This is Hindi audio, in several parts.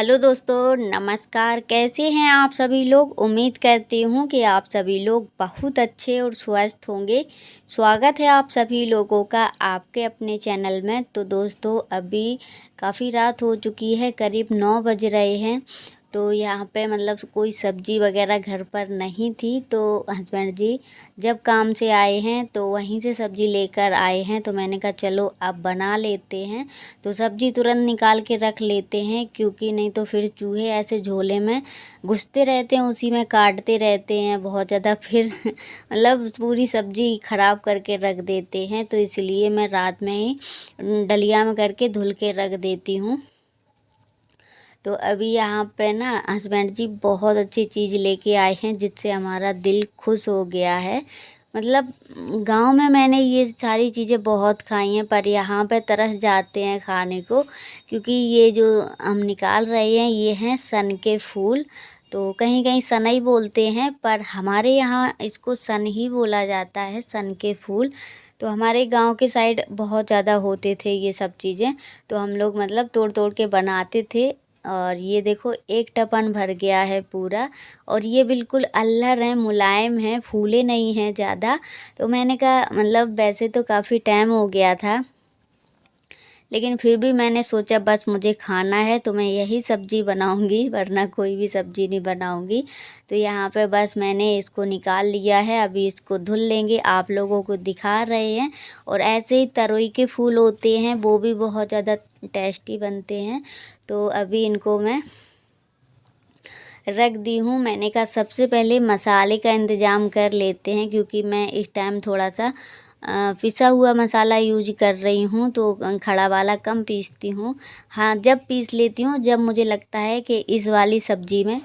हेलो दोस्तों, नमस्कार। कैसे हैं आप सभी लोग। उम्मीद करती हूँ कि आप सभी लोग बहुत अच्छे और स्वस्थ होंगे। स्वागत है आप सभी लोगों का आपके अपने चैनल में। तो दोस्तों, अभी काफ़ी रात हो चुकी है, करीब 9 बज रहे हैं। तो यहाँ पे मतलब कोई सब्ज़ी वगैरह घर पर नहीं थी, तो हस्बैंड जी जब काम से आए हैं तो वहीं से सब्ज़ी लेकर आए हैं। तो मैंने कहा चलो अब बना लेते हैं। तो सब्ज़ी तुरंत निकाल के रख लेते हैं, क्योंकि नहीं तो फिर चूहे ऐसे झोले में घुसते रहते हैं, उसी में काटते रहते हैं बहुत ज़्यादा, फिर मतलब पूरी सब्ज़ी ख़राब करके रख देते हैं। तो इसलिए मैं रात में ही डलिया में करके धुल के रख देती हूँ। तो अभी यहाँ पे ना हस्बैंड जी बहुत अच्छी चीज़ लेके आए हैं, जिससे हमारा दिल खुश हो गया है। मतलब गांव में मैंने ये सारी चीज़ें बहुत खाई हैं, पर यहाँ पे तरस जाते हैं खाने को, क्योंकि ये जो हम निकाल रहे हैं ये हैं सन के फूल। तो कहीं कहीं सनई बोलते हैं, पर हमारे यहाँ इसको सन ही बोला जाता है, सन के फूल। तो हमारे गांव के साइड बहुत ज़्यादा होते थे ये सब चीज़ें, तो हम लोग मतलब तोड़ तोड़ के बनाते थे। और ये देखो एक टपन भर गया है पूरा, और ये बिल्कुल अल्हड़ हैं, मुलायम हैं, फूले नहीं हैं ज़्यादा। तो मैंने कहा मतलब वैसे तो काफ़ी टाइम हो गया था, लेकिन फिर भी मैंने सोचा बस मुझे खाना है तो मैं यही सब्ज़ी बनाऊंगी, वरना कोई भी सब्ज़ी नहीं बनाऊंगी। तो यहाँ पे बस मैंने इसको निकाल लिया है, अभी इसको धुल लेंगे, आप लोगों को दिखा रहे हैं। और ऐसे ही तरोई के फूल होते हैं, वो भी बहुत ज़्यादा टेस्टी बनते हैं। तो अभी इनको मैं रख दी हूँ। मैंने कहा सबसे पहले मसाले का इंतज़ाम कर लेते हैं, क्योंकि मैं इस टाइम थोड़ा सा पिसा हुआ मसाला यूज कर रही हूँ, तो खड़ा वाला कम पीसती हूँ। हाँ, जब पीस लेती हूँ जब मुझे लगता है कि इस वाली सब्ज़ी में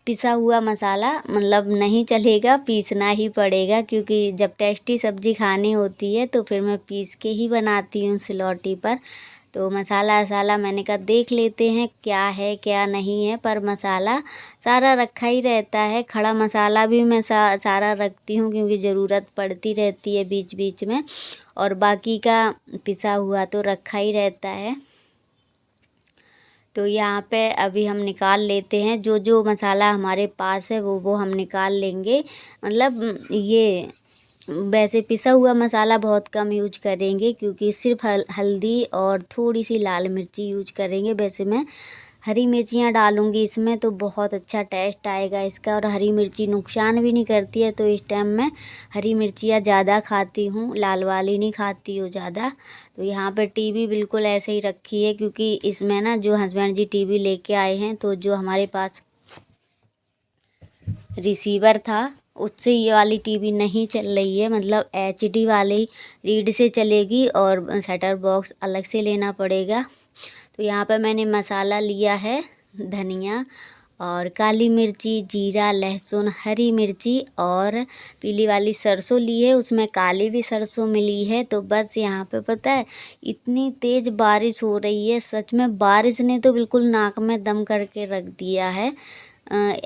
पिसा हुआ मसाला मतलब नहीं चलेगा, पीसना ही पड़ेगा, क्योंकि जब टेस्टी सब्ज़ी खानी होती है तो फिर मैं पीस के ही बनाती हूँ सिलौटी पर। तो मसाला वसाला मैंने कहा देख लेते हैं क्या है क्या नहीं है, पर मसाला सारा रखा ही रहता है। खड़ा मसाला भी मैं सारा रखती हूँ, क्योंकि ज़रूरत पड़ती रहती है बीच बीच में, और बाकी का पिसा हुआ तो रखा ही रहता है। तो यहाँ पे अभी हम निकाल लेते हैं, जो जो मसाला हमारे पास है वो हम निकाल लेंगे। मतलब ये वैसे पिसा हुआ मसाला बहुत कम यूज करेंगे, क्योंकि सिर्फ हल्दी और थोड़ी सी लाल मिर्ची यूज करेंगे। वैसे मैं हरी मिर्चियाँ डालूँगी इसमें, तो बहुत अच्छा टेस्ट आएगा इसका, और हरी मिर्ची नुकसान भी नहीं करती है। तो इस टाइम मैं हरी मिर्चियाँ ज़्यादा खाती हूँ, लाल वाली नहीं खाती हूँ ज़्यादा। तो यहाँ पर टीवी बिल्कुल ऐसे ही रखी है, क्योंकि इसमें ना जो हस्बैंड जी टीवी लेके आए हैं, तो जो हमारे पास रिसीवर था उससे ये वाली टीवी नहीं चल रही है। मतलब एचडी वाली रीड से चलेगी, और सेटर बॉक्स अलग से लेना पड़ेगा। तो यहाँ पर मैंने मसाला लिया है, धनिया और काली मिर्ची, जीरा, लहसुन, हरी मिर्ची और पीली वाली सरसों ली है, उसमें काली भी सरसों मिली है। तो बस यहाँ पे पता है इतनी तेज़ बारिश हो रही है, सच में बारिश ने तो बिल्कुल नाक में दम करके रख दिया है।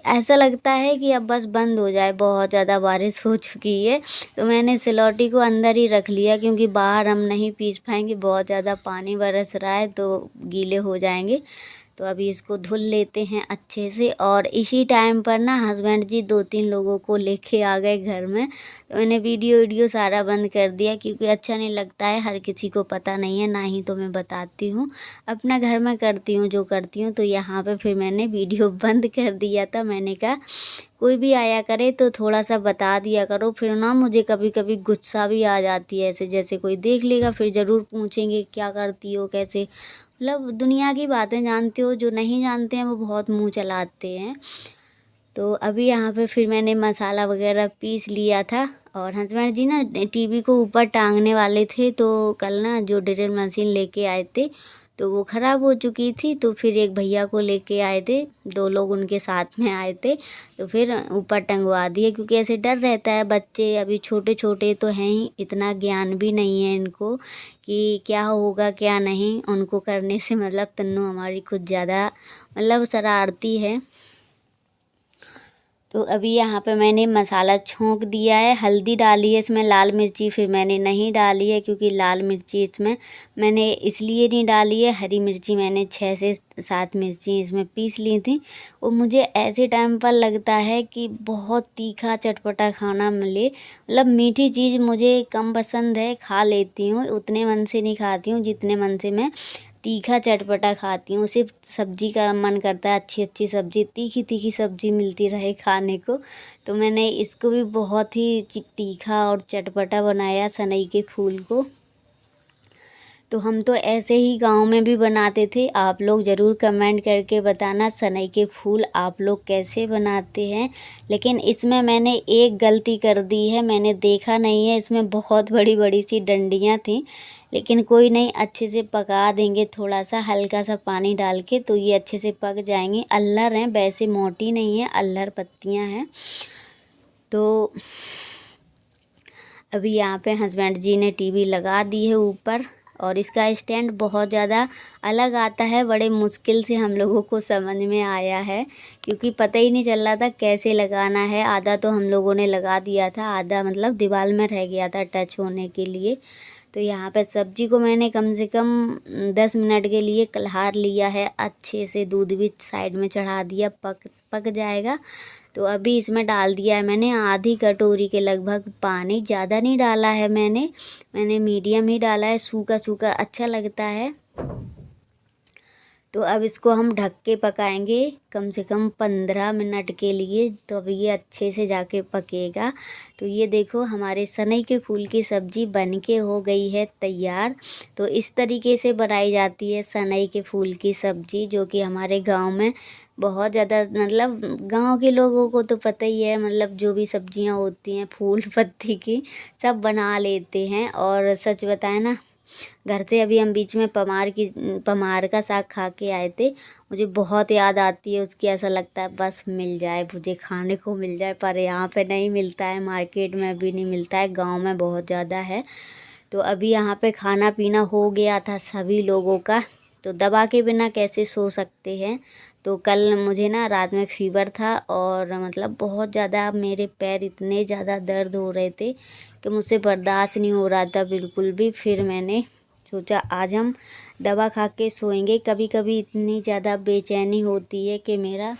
ऐसा लगता है कि अब बस बंद हो जाए, बहुत ज़्यादा बारिश हो चुकी है। तो मैंने सिलौटी को अंदर ही रख लिया, क्योंकि बाहर हम नहीं पीस पाएंगे, बहुत ज़्यादा पानी बरस रहा है तो गीले हो जाएंगे। तो अभी इसको धुल लेते हैं अच्छे से। और इसी टाइम पर ना हस्बैंड जी 2-3 लोगों को लेके आ गए घर में। तो मैंने वीडियो सारा बंद कर दिया, क्योंकि अच्छा नहीं लगता है, हर किसी को पता नहीं है, ना ही तो मैं बताती हूँ। अपना घर में करती हूँ जो करती हूँ। तो यहाँ पे फिर मैंने वीडियो बंद कर दिया था। मैंने कहा कोई भी आया करे तो थोड़ा सा बता दिया करो, फिर ना मुझे कभी कभी गुस्सा भी आ जाती है, ऐसे जैसे कोई देख लेगा फिर ज़रूर पूछेंगे क्या करती हो, कैसे। मतलब दुनिया की बातें जानते हो, जो नहीं जानते हैं वो बहुत मुंह चलाते हैं। तो अभी यहाँ पे फिर मैंने मसाला वगैरह पीस लिया था, और हस्बैंड जी ना टीवी को ऊपर टांगने वाले थे। तो कल ना जो ड्रिल मशीन लेके आए थे तो वो ख़राब हो चुकी थी, तो फिर एक भैया को लेके आए थे, 2 लोग उनके साथ में आए थे। तो फिर ऊपर टंगवा दिए, क्योंकि ऐसे डर रहता है, बच्चे अभी छोटे छोटे तो हैं ही, इतना ज्ञान भी नहीं है इनको कि क्या होगा क्या नहीं। उनको करने से मतलब तन्नू हमारी कुछ ज़्यादा मतलब शरारती है। तो अभी यहाँ पे मैंने मसाला छोंक दिया है, हल्दी डाली है इसमें, लाल मिर्ची फिर मैंने नहीं डाली है क्योंकि लाल मिर्ची इसमें मैंने इसलिए नहीं डाली है। हरी मिर्ची मैंने 6 से 7 मिर्ची इसमें पीस ली थी। और मुझे ऐसे टाइम पर लगता है कि बहुत तीखा चटपटा खाना मिले, मतलब मीठी चीज़ मुझे कम पसंद है, खा लेती हूँ, उतने मन से नहीं खाती हूँ जितने मन से मैं तीखा चटपटा खाती हूँ। सिर्फ सब्जी का मन करता है, अच्छी अच्छी सब्जी, तीखी तीखी सब्जी मिलती रहे खाने को। तो मैंने इसको भी बहुत ही तीखा और चटपटा बनाया, सनई के फूल को। तो हम तो ऐसे ही गांव में भी बनाते थे। आप लोग ज़रूर कमेंट करके बताना सनई के फूल आप लोग कैसे बनाते हैं। लेकिन इसमें मैंने एक गलती कर दी है, मैंने देखा नहीं है, इसमें बहुत बड़ी बड़ी सी डंडियाँ थी। लेकिन कोई नहीं, अच्छे से पका देंगे, थोड़ा सा हल्का सा पानी डाल के तो ये अच्छे से पक जाएंगी। अल्लर हैं, वैसे मोटी नहीं है, अल्लर पत्तियाँ हैं। तो अभी यहाँ पे हस्बैंड जी ने टीवी लगा दी है ऊपर, और इसका स्टैंड बहुत ज़्यादा अलग आता है, बड़े मुश्किल से हम लोगों को समझ में आया है क्योंकि पता ही नहीं चल रहा था कैसे लगाना है। आधा तो हम लोगों ने लगा दिया था, आधा मतलब दीवार में रह गया था टच होने के लिए। तो यहाँ पे सब्जी को मैंने कम से कम 10 मिनट के लिए कलहार लिया है, अच्छे से दूध भी साइड में चढ़ा दिया, पक जाएगा। तो अभी इसमें डाल दिया है मैंने आधी कटोरी के लगभग पानी, ज़्यादा नहीं डाला है मैंने मीडियम ही डाला है, सूखा सूखा अच्छा लगता है। तो अब इसको हम ढक के पकाएंगे कम से कम 15 मिनट के लिए, तो अब ये अच्छे से जाके पकेगा। तो ये देखो हमारे सनई के फूल की सब्ज़ी बनके हो गई है तैयार। तो इस तरीके से बनाई जाती है सनई के फूल की सब्ज़ी, जो कि हमारे गांव में बहुत ज़्यादा, मतलब गांव के लोगों को तो पता ही है, मतलब जो भी सब्जियां होती हैं फूल पत्ती की सब बना लेते हैं। और सच बताएं ना, घर से अभी हम बीच में पमार का साग खा के आए थे, मुझे बहुत याद आती है उसकी। ऐसा लगता है बस मिल जाए, मुझे खाने को मिल जाए, पर यहाँ पे नहीं मिलता है, मार्केट में भी नहीं मिलता है, गांव में बहुत ज़्यादा है। तो अभी यहाँ पे खाना पीना हो गया था सभी लोगों का, तो दवा के बिना कैसे सो सकते हैं। तो कल मुझे ना रात में फीवर था, और मतलब बहुत ज़्यादा मेरे पैर इतने ज़्यादा दर्द हो रहे थे कि मुझसे बर्दाश्त नहीं हो रहा था बिल्कुल भी। फिर मैंने सोचा आज हम दवा खा के सोएंगे। कभी कभी इतनी ज़्यादा बेचैनी होती है कि मेरा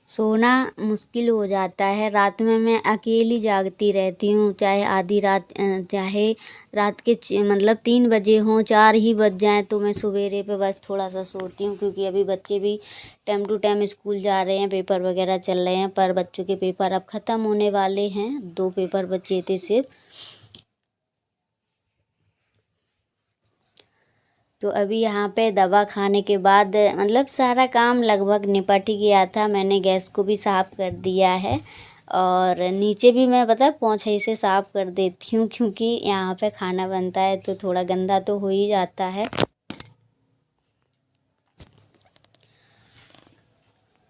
सोना मुश्किल हो जाता है। रात में मैं अकेली जागती रहती हूँ, चाहे आधी रात, चाहे रात के मतलब 3 बजे हों, 4 ही बज जाएं, तो मैं सवेरे पे बस थोड़ा सा सोती हूँ क्योंकि अभी बच्चे भी टाइम टू टाइम स्कूल जा रहे हैं, पेपर वगैरह चल रहे हैं। पर बच्चों के पेपर अब ख़त्म होने वाले हैं, 2 पेपर बचे थे सिर्फ। तो अभी यहाँ पे दवा खाने के बाद मतलब सारा काम लगभग निपट ही गया था। मैंने गैस को भी साफ़ कर दिया है, और नीचे भी मैं पता पोंछे से साफ़ कर देती हूँ क्योंकि यहाँ पे खाना बनता है तो थोड़ा गंदा तो हो ही जाता है।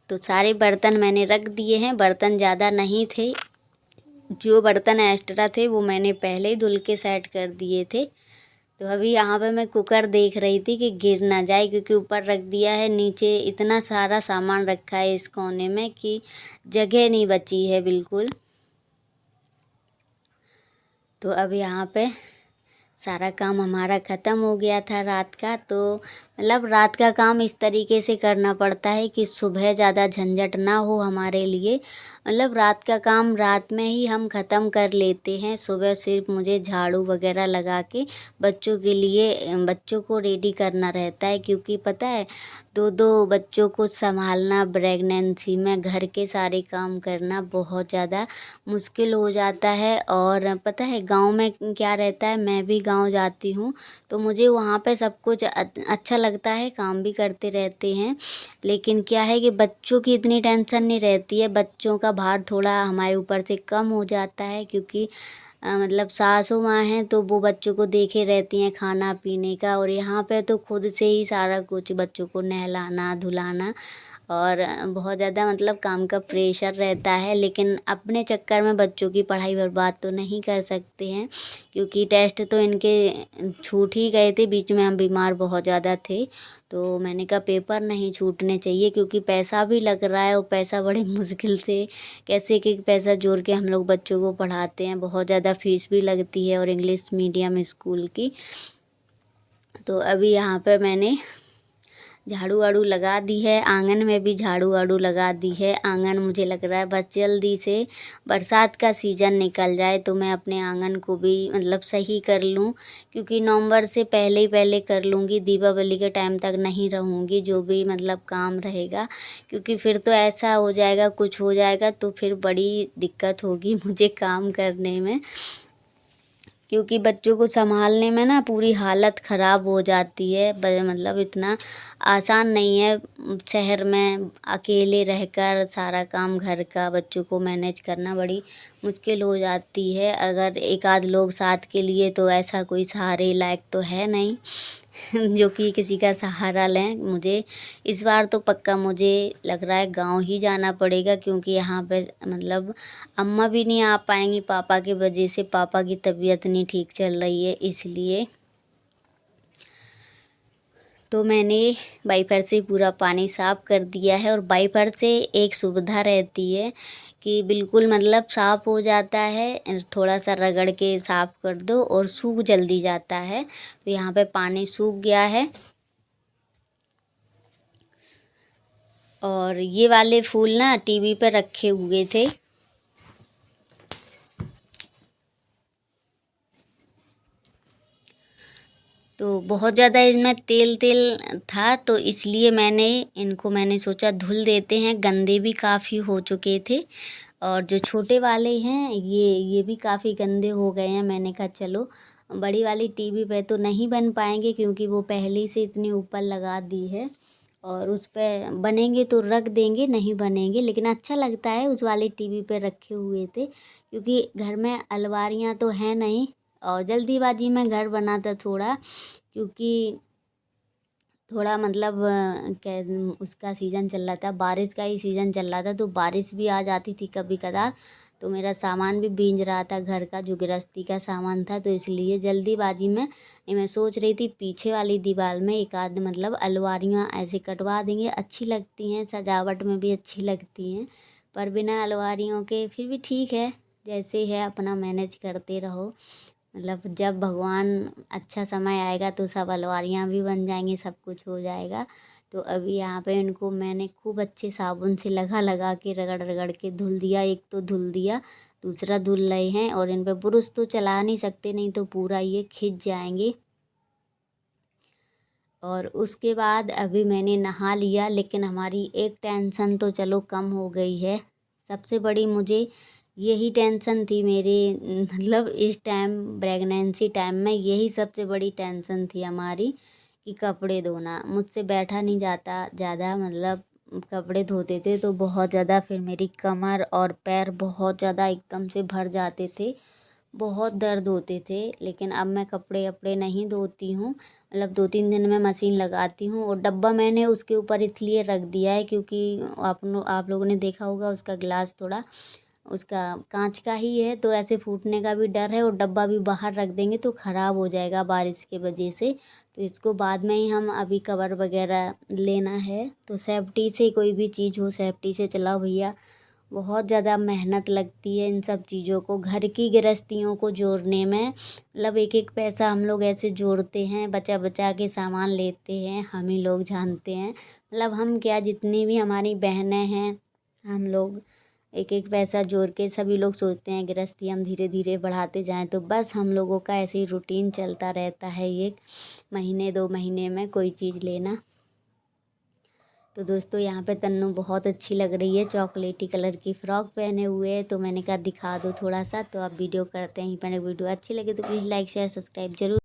तो सारे बर्तन मैंने रख दिए हैं, बर्तन ज़्यादा नहीं थे, जो बर्तन एक्स्ट्रा थे वो मैंने पहले ही धुल के सेट कर दिए थे। तो अभी यहाँ पे मैं कुकर देख रही थी कि गिर ना जाए, क्योंकि ऊपर रख दिया है, नीचे इतना सारा सामान रखा है इस कोने में कि जगह नहीं बची है बिल्कुल। तो अब यहाँ पे सारा काम हमारा ख़त्म हो गया था रात का। तो मतलब रात का काम इस तरीके से करना पड़ता है कि सुबह ज़्यादा झंझट ना हो हमारे लिए, मतलब रात का काम रात में ही हम ख़त्म कर लेते हैं। सुबह सिर्फ मुझे झाड़ू वगैरह लगा के बच्चों को रेडी करना रहता है, क्योंकि पता है 2 बच्चों को संभालना प्रेगनेंसी में, घर के सारे काम करना बहुत ज़्यादा मुश्किल हो जाता है। और पता है गांव में क्या रहता है, मैं भी गांव जाती हूँ तो मुझे वहाँ पे सब कुछ अच्छा लगता है, काम भी करते रहते हैं। लेकिन क्या है कि बच्चों की इतनी टेंशन नहीं रहती है, बच्चों का भार थोड़ा हमारे ऊपर से कम हो जाता है, क्योंकि मतलब सासू माँ हैं तो वो बच्चों को देखे रहती हैं खाना पीने का, और यहाँ पे तो खुद से ही सारा कुछ बच्चों को नहलाना धुलाना और बहुत ज़्यादा मतलब काम का प्रेशर रहता है, लेकिन अपने चक्कर में बच्चों की पढ़ाई बर्बाद तो नहीं कर सकते हैं, क्योंकि टेस्ट तो इनके छूट ही गए थे। बीच में हम बीमार बहुत ज़्यादा थे, तो मैंने कहा पेपर नहीं छूटने चाहिए, क्योंकि पैसा भी लग रहा है और पैसा बड़े मुश्किल से कैसे एक एक पैसा जोड़ के हम लोग बच्चों को पढ़ाते हैं। बहुत ज़्यादा फीस भी लगती है और इंग्लिश मीडियम स्कूल की। तो अभी यहाँ पे मैंने झाड़ू वाड़ू लगा दी है, आंगन में भी झाड़ू वाड़ू लगा दी है। आंगन मुझे लग रहा है बस जल्दी से बरसात का सीज़न निकल जाए तो मैं अपने आंगन को भी मतलब सही कर लूँ, क्योंकि नवंबर से पहले कर लूँगी, दीपावली के टाइम तक नहीं रहूँगी जो भी मतलब काम रहेगा, क्योंकि फिर तो ऐसा हो जाएगा, कुछ हो जाएगा तो फिर बड़ी दिक्कत होगी मुझे काम करने में, क्योंकि बच्चों को संभालने में ना पूरी हालत ख़राब हो जाती है। मतलब इतना आसान नहीं है शहर में अकेले रहकर सारा काम घर का बच्चों को मैनेज करना, बड़ी मुश्किल हो जाती है। अगर एक आध लोग साथ के लिए तो ऐसा कोई सहारे लायक तो है नहीं जो कि किसी का सहारा लें। मुझे इस बार तो पक्का मुझे लग रहा है गांव ही जाना पड़ेगा, क्योंकि यहाँ पे मतलब अम्मा भी नहीं आ पाएंगी पापा की वजह से, पापा की तबीयत नहीं ठीक चल रही है इसलिए। तो मैंने वाइपर से पूरा पानी साफ़ कर दिया है, और वाइपर से एक सुविधा रहती है कि बिल्कुल मतलब साफ़ हो जाता है, थोड़ा सा रगड़ के साफ़ कर दो और सूख जल्दी जाता है। तो यहाँ पे पानी सूख गया है। और ये वाले फूल ना टीवी पे रखे हुए थे, तो बहुत ज़्यादा इनमें तेल तेल था, तो इसलिए मैंने सोचा धुल देते हैं। गंदे भी काफ़ी हो चुके थे, और जो छोटे वाले हैं ये भी काफ़ी गंदे हो गए हैं। मैंने कहा चलो बड़ी वाली टीवी पे तो नहीं बन पाएंगे, क्योंकि वो पहले से इतनी ऊपर लगा दी है, और उस पे बनेंगे तो रख देंगे, नहीं बनेंगे। लेकिन अच्छा लगता है उस वाली टीवी पे रखे हुए थे, क्योंकि घर में अलमारियाँ तो हैं नहीं, और जल्दीबाजी में घर बना था थोड़ा, क्योंकि थोड़ा मतलब क्या उसका सीज़न चल रहा था, बारिश का ही सीज़न चल रहा था, तो बारिश भी आ जाती थी कभी कदार, तो मेरा सामान भी भींज रहा था, घर का जो गृहस्थी का सामान था। तो इसलिए जल्दीबाजी में मैं सोच रही थी पीछे वाली दीवार में एक आध मतलब अलमारियाँ ऐसे कटवा देंगे, अच्छी लगती हैं, सजावट में भी अच्छी लगती हैं। पर बिना अलमारियों के फिर भी ठीक है, जैसे है अपना मैनेज करते रहो। मतलब जब भगवान अच्छा समय आएगा तो सब अलमारियाँ भी बन जाएंगी, सब कुछ हो जाएगा। तो अभी यहाँ पे इनको मैंने खूब अच्छे साबुन से लगा के रगड़ रगड़ के धुल दिया। एक तो धुल दिया, दूसरा धुल रहे हैं, और इन पे ब्रश तो चला नहीं सकते, नहीं तो पूरा ये खिंच जाएंगे। और उसके बाद अभी मैंने नहा लिया, लेकिन हमारी एक टेंशन तो चलो कम हो गई है। सबसे बड़ी मुझे यही टेंशन थी मेरे मतलब इस टाइम प्रेगनेंसी टाइम में, यही सबसे बड़ी टेंशन थी हमारी कि कपड़े धोना मुझसे बैठा नहीं जाता ज़्यादा। मतलब कपड़े धोते थे तो बहुत ज़्यादा फिर मेरी कमर और पैर बहुत ज़्यादा एकदम से भर जाते थे, बहुत दर्द होते थे। लेकिन अब मैं कपड़े वपड़े नहीं धोती हूँ, मतलब 2-3 दिन में मशीन लगाती हूँ। और डब्बा मैंने उसके ऊपर इसलिए रख दिया है क्योंकि आप लोगों ने देखा होगा उसका ग्लास थोड़ा उसका कांच का ही है, तो ऐसे फूटने का भी डर है, और डब्बा भी बाहर रख देंगे तो ख़राब हो जाएगा बारिश के वजह से। तो इसको बाद में ही हम अभी कवर वगैरह लेना है। तो सेफ्टी से कोई भी चीज़ हो सेफ्टी से चलाओ भैया, बहुत ज़्यादा मेहनत लगती है इन सब चीज़ों को, घर की गृहस्थियों को जोड़ने में। मतलब एक एक पैसा हम लोग ऐसे जोड़ते हैं, बचा बचा के सामान लेते हैं, हम ही लोग जानते हैं। मतलब हम क्या, जितनी भी हमारी बहनें हैं, हम लोग एक एक पैसा जोड़ के सभी लोग सोचते हैं गृहस्थी हम धीरे धीरे बढ़ाते जाएं। तो बस हम लोगों का ऐसे ही रूटीन चलता रहता है, 1 महीने 2 महीने में कोई चीज़ लेना। तो दोस्तों यहाँ पे तन्नू बहुत अच्छी लग रही है, चॉकलेटी कलर की फ़्रॉक पहने हुए है, तो मैंने कहा दिखा दो थोड़ा सा। तो आप वीडियो करते हैं, पहले वीडियो अच्छी लगे तो प्लीज़ लाइक शेयर सब्सक्राइब जरूर।